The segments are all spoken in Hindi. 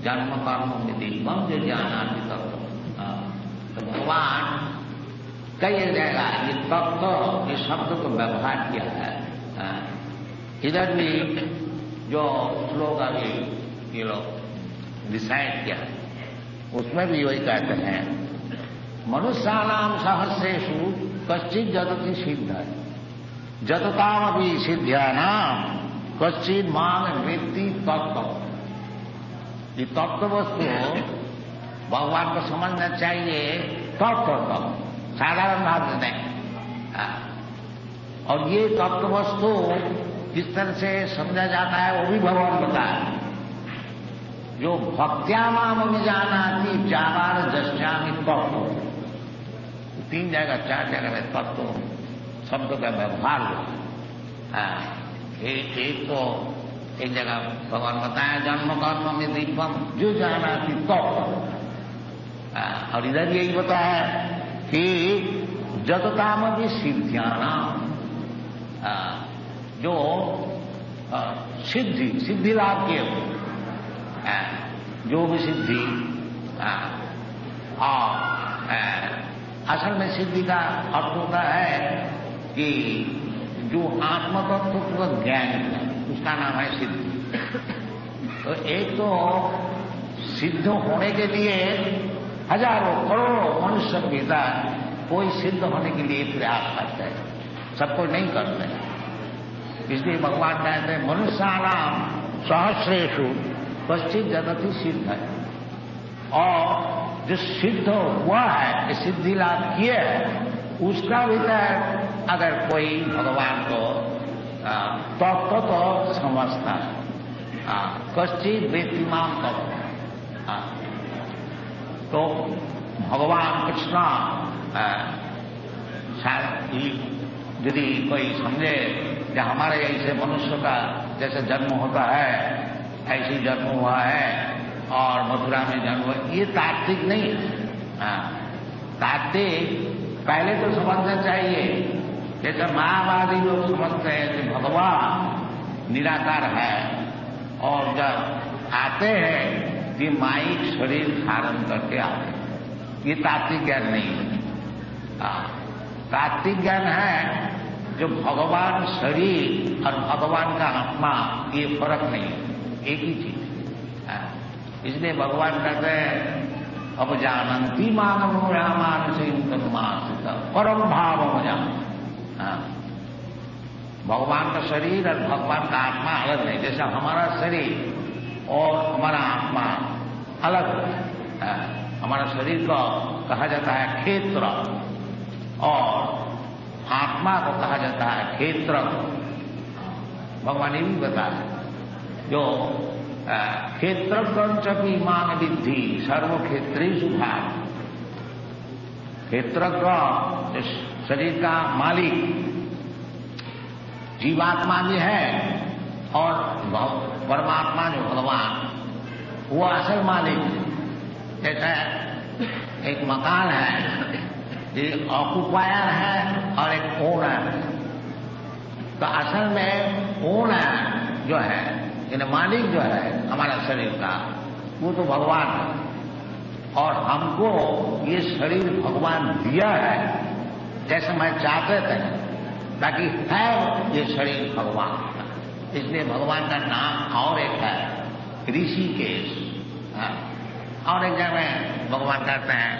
जन्म कर्म विदित्वम जो जानाति तत्व। तो भगवान कई जगह ये तत्व इस शब्द को व्यवहार किया है। इधर भी जो श्लोक अभी ये लोग डिसाइड किया उसमें भी वही कहते हैं, मनुष्याणाम सहस्रेषु कश्चित् जतति सिद्ध, जततामपि सिद्ध्यानाम कश्चित् मां वेत्ति तत्व। ये तत्व वस्तु भगवान को समझना चाहिए तत्व, साधारण भाव नहीं। और ये तत्व वस्तु जिस तरह से समझा जाता है वो भी भगवान बताया, जो भक्त्या माम जानाति चार जस्यामि तत्व। 3 जगह 4 जगह में तत्व शब्द का व्यवहार हो। एक तो एक जगह भगवान बताया जन्म कर्म में दीपम जो जानाति तत्व। और इधर यही बताया कि जतताम भी सिद्ध्यानाम, जो सिद्धि लाभ किए हो, जो भी सिद्धि। और असल में सिद्धि का अर्थ होता है कि जो आत्म तत्व का ज्ञान है उसका नाम है सिद्धि। तो एक तो सिद्ध होने के लिए हजारों करोड़ों मनुष्य भीतर कोई सिद्ध होने के लिए प्रयास करते हैं, सबको नहीं करते। इसलिए भगवान कहते हैं मनुष्याणाम सहस्रेषु कश्चित् जतति सिद्ध है। और जो सिद्ध हुआ है, सिद्धि लाभ किए है, उसका भीतर अगर कोई भगवान को तत्व तो समझता है, कश्चित् वेत्ति मां तत्व। तो भगवान कृष्ण यदि कोई समझे कि हमारे ऐसे मनुष्य का जैसे जन्म होता है ऐसी जन्म हुआ है और मथुरा में जन्म हुआ, ये तात्विक नहीं है। तात्विक पहले तो समझना चाहिए, जैसे मायावादी लोग समझते हैं कि भगवान निराकार है और जब आते हैं कि माइक शरीर धारण करके आते हैं। ये तात्विक ज्ञान नहीं है। तात्विक ज्ञान है जो भगवान शरीर और भगवान का आत्मा, ये फर्क नहीं है, एक ही चीज है। इसलिए भगवान कहते हैं अब जानंती मानव रामानुषी परम भाव जान। भगवान का शरीर और भगवान का आत्मा अलग नहीं। जैसा हमारा शरीर और हमारा आत्मा अलग है। हमारा शरीर को कहा जाता है क्षेत्र और आत्मा को कहा जाता है क्षेत्र। भगवान ने भी बताया जो क्षेत्र पंचपी मान विद्धि सर्व क्षेत्रेषु भाग। क्षेत्र का शरीर का मालिक जीवात्मा भी है और परमात्मा जो भगवान वो असल मालिक। जैसे एक मकान है, एक ऑक्युपायर है और एक ओनर है। तो असल में ओनर जो है, यानी मालिक जो है हमारा शरीर का, वो तो भगवान है। और हमको ये शरीर भगवान दिया है जैसे मैं चाहते थे, ताकि है ये शरीर भगवान का। इसलिए भगवान का नाम और एक है ऋषिकेश। और एक जगह भगवान कहते हैं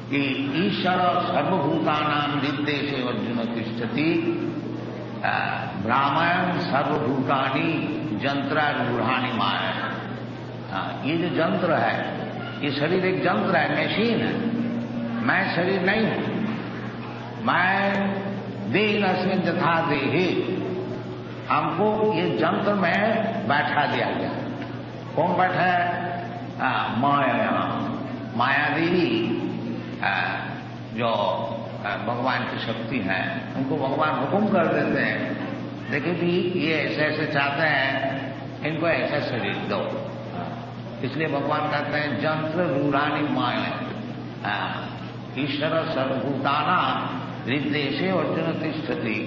कि ईश्वर सर्वभूतानां हृद्देशे अर्जुन तिष्ठति ब्राह्मण सर्वभूतानि यंत्रारूढ़ानि माया। ये जो यंत्र है, ये शरीर एक यंत्र है, मशीन है। मैं शरीर नहीं हूं। मैं देहिनस्मिन् यथा देहि। हमको ये यंत्र में बैठा दिया गया। कौन बैठा है? माया। माया देवी जो भगवान की शक्ति है, उनको भगवान हुक्म कर देते हैं, देखिए भी ये ऐसे ऐसे चाहते हैं, इनको ऐसा शरीर दो। इसलिए भगवान कहते हैं यंत्र रूढ़ानि माया। ईश्वर सर्वभूतानां हृद्देशे अर्जुन तिष्ठति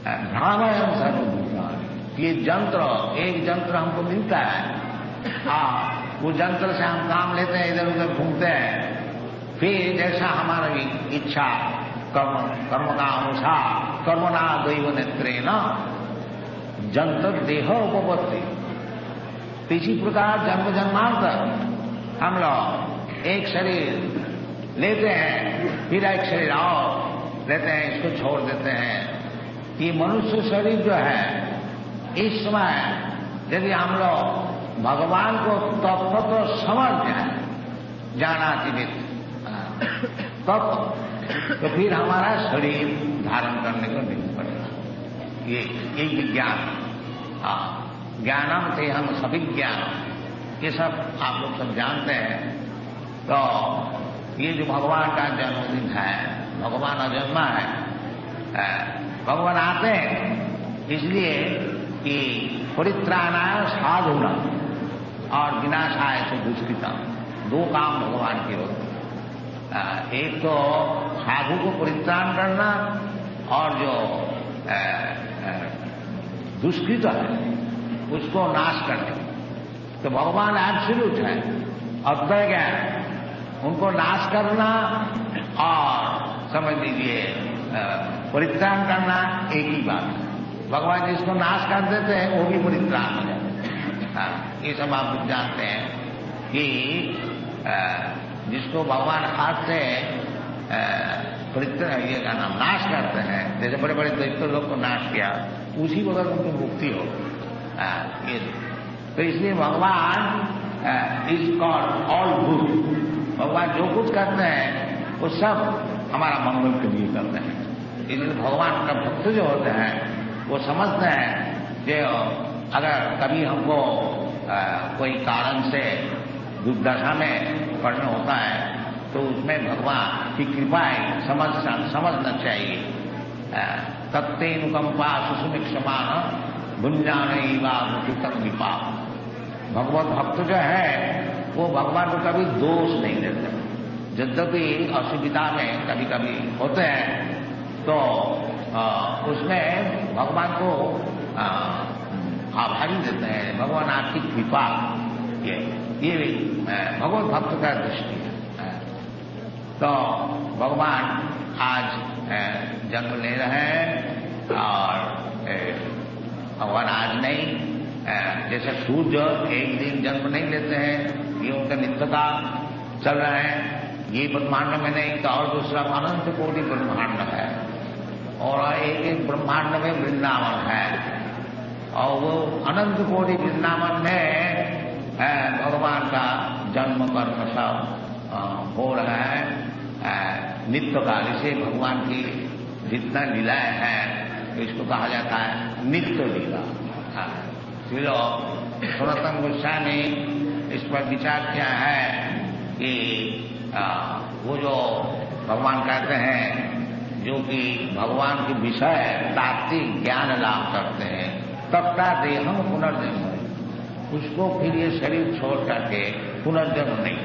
भ्रामयन् सर्वभूतानि। ये यंत्र, एक यंत्र हमको मिलता है उस यंत्र से हम काम लेते हैं, इधर उधर घूमते हैं, फिर जैसा हमारी इच्छा कर्म का अनुसार कर्मणा दैव नेत्रेण जंतर देह उपपत्ति। इसी प्रकार जन्म जन्मांतर हम लोग एक शरीर लेते हैं, फिर एक शरीर और लेते हैं, इसको छोड़ देते हैं। ये मनुष्य शरीर जो है, इस समय यदि हम लोग भगवान को तत्व तो समझ जाए, जाना जीवित तत्व, तो फिर हमारा शरीर धारण करने को नहीं पड़ेगा। ये विज्ञान, ज्ञानम थे हम सभी ज्ञान, ये सब आप लोग सब जानते हैं। तो ये जो भगवान का जन्मदिन है, भगवान अजन्मा है, भगवान आते हैं इसलिए कि परित्राणाय साधुना और विनाशाय से दुष्कृता, दो काम भगवान के होते हैं। एक तो साधु को परित्राण करना और जो दुष्कृत है उसको नाश करने। तो भगवान एब्सोल्यूट है, अद्वय ज्ञान, उनको नाश करना और समझ लीजिए परित्राण करना एक ही बात है। भगवान जिसको नाश कर देते हैं वो भी परित्राण हो जाता है। ये सब आप जानते हैं कि जिसको भगवान हाथ से परित्राण, ये का नाम नाश करते हैं, जैसे बड़े बड़े दैत्य लोग को नाश किया, उसी वक्त उनको मुक्ति हो। ये तो इसलिए भगवान इज कॉल्ड ऑल गुड। भगवान जो कुछ करते हैं वो सब हमारा मंगल के लिए करते हैं। इसलिए भगवान का भक्त जो होते हैं वो समझते हैं कि अगर कभी हमको कोई कारण से दुर्दशा में पड़ना होता है तो उसमें भगवान की कृपा समझना चाहिए। तत्तेनुकंपा सुसुमिक्षमान भुंजानैवा मुखितम विपाप। भगवत भक्त जो है वो भगवान को कभी दोष नहीं देते। यद्यपि असुविधा में कभी कभी होते हैं तो उसमें भगवान को आभारी देते हैं, भगवान आपकी कृपा। ये भगवत भक्त का दृष्टि है। तो भगवान आज जन्म ले रहे हैं और भगवान आज नहीं, जैसे सूर्य एक दिन जन्म नहीं लेते हैं, ये उनका नित्यता चल रहा है। ये ब्रह्मांड में नहीं तो और दूसरा अनंत कोटि ब्रह्मांड है, और एक एक ब्रह्मांड में वृंदावन है, और वो अनंत कोटि वृंदावन में भगवान का जन्म कर्म सब हो रहा है नित्य काल से। भगवान की जितना लीलाएं हैं इसको कहा जाता है नित्य लीला। फिर सनातन गोस्वामी इस पर विचार किया है कि वो जो भगवान कहते हैं जो कि भगवान के विषय तात्विक ज्ञान लाभ करते हैं, तब का देहम पुनर्जन्म, उसको फिर ये शरीर छोड़ करके पुनर्जन्म नहीं।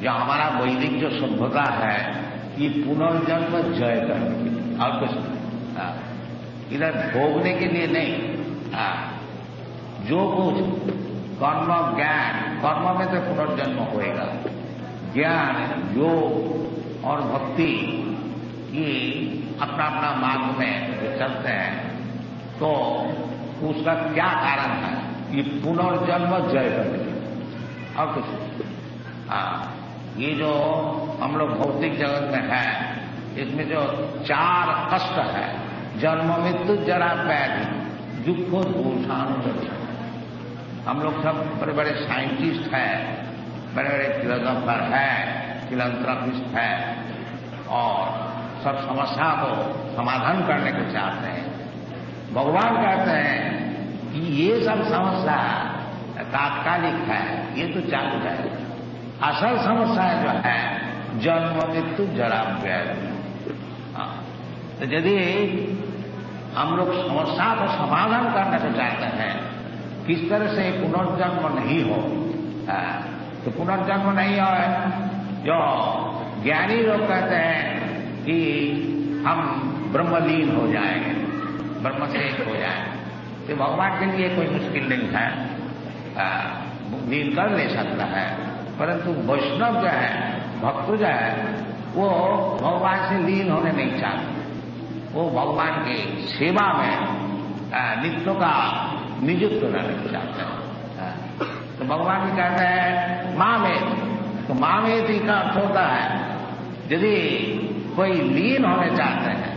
जो हमारा वैदिक जो सभ्यता है ये पुनर्जन्म जय करने के लिए और कुछ इधर भोगने के लिए नहीं। जो कुछ कर्म ज्ञान, कर्म में तो पुनर्जन्म होएगा, ज्ञान योग और भक्ति ये अपना अपना मार्ग में जो चलते हैं तो उसका क्या कारण है, ये पुनर्जन्म जय करने और कुछ। ये जो हम लोग भौतिक जगत में है इसमें जो 4 कष्ट है, जन्म मृत्यु जरा व्याधि दुख दोषानुदर्शन। हम लोग सब बड़े बड़े साइंटिस्ट हैं, बड़े बड़े फिलोसोफर हैं, फिलैंथ्रोपिस्ट हैं, और सब समस्या को समाधान करने को चाहते हैं। भगवान कहते हैं कि ये सब समस्या तात्कालिक है, ये तो चालू है। असल समस्या जो है जन्म मृत्यु जरा व्याधि। तो यदि हम लोग समस्या को समाधान करने को चाहते हैं, किस तरह से पुनर्जन्म नहीं हो, तो पुनर्जन्म नहीं हो। जो ज्ञानी लोग कहते हैं कि हम ब्रह्मलीन हो जाएंगे, ब्रह्म से एक हो जाएंगे, तो भगवान के लिए कोई मुश्किल नहीं है। लीन कर ले सकता है, परंतु वैष्णव जो है, भक्त जो है, वो भगवान से लीन होने नहीं चाहते। वो भगवान की सेवा में नित्य का नियुक्त होना नहीं चाहते हैं। तो भगवान भी कहते हैं माँ में, तो माँ में का अर्थ होता है यदि कोई लीन होने चाहते हैं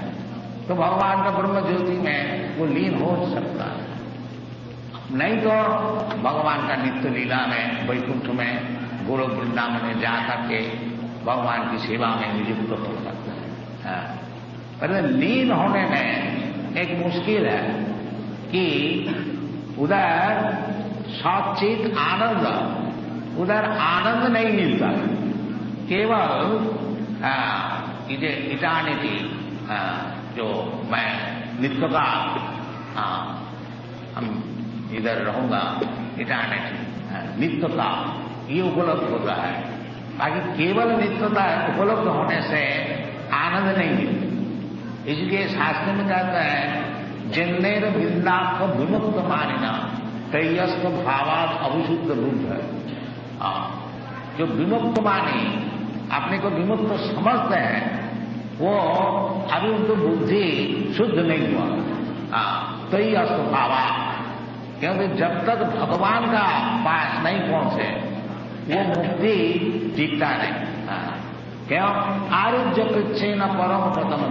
तो भगवान का ब्रह्म ज्योति में वो लीन हो सकता है, नहीं तो भगवान का नित्य लीला में वैकुंठ में गोलोक वृंदावन में जाकर के भगवान की सेवा में नियुक्त हो सकता है। पर लीन होने में एक मुश्किल है कि उधर सचित आनंद, उधर आनंद नहीं मिलता, केवल इटर्निटी, जो मैं नित्य का हम इधर रहूंगा, इटर्निटी नित्य का ये उपलब्ध होता है। बाकी केवल नित्यता उपलब्ध होने से आनंद नहीं मिलता। इसलिए शास्त्र में कहता है जिन्नेर बिंदाख विमुक्त मानिना तैयस्क भावाद अभिशुद्ध बुद्ध। जो विमुक्त मानी, अपने को विमुक्त समझते हैं, वो अभी उनको बुद्धि शुद्ध नहीं हुआ। तैयस्क भावा, क्योंकि जब तक भगवान का पास नहीं पहुंचे वो मुक्ति टिकता नहीं। क्यों? आरोग्य कृच्छे न परम प्रथम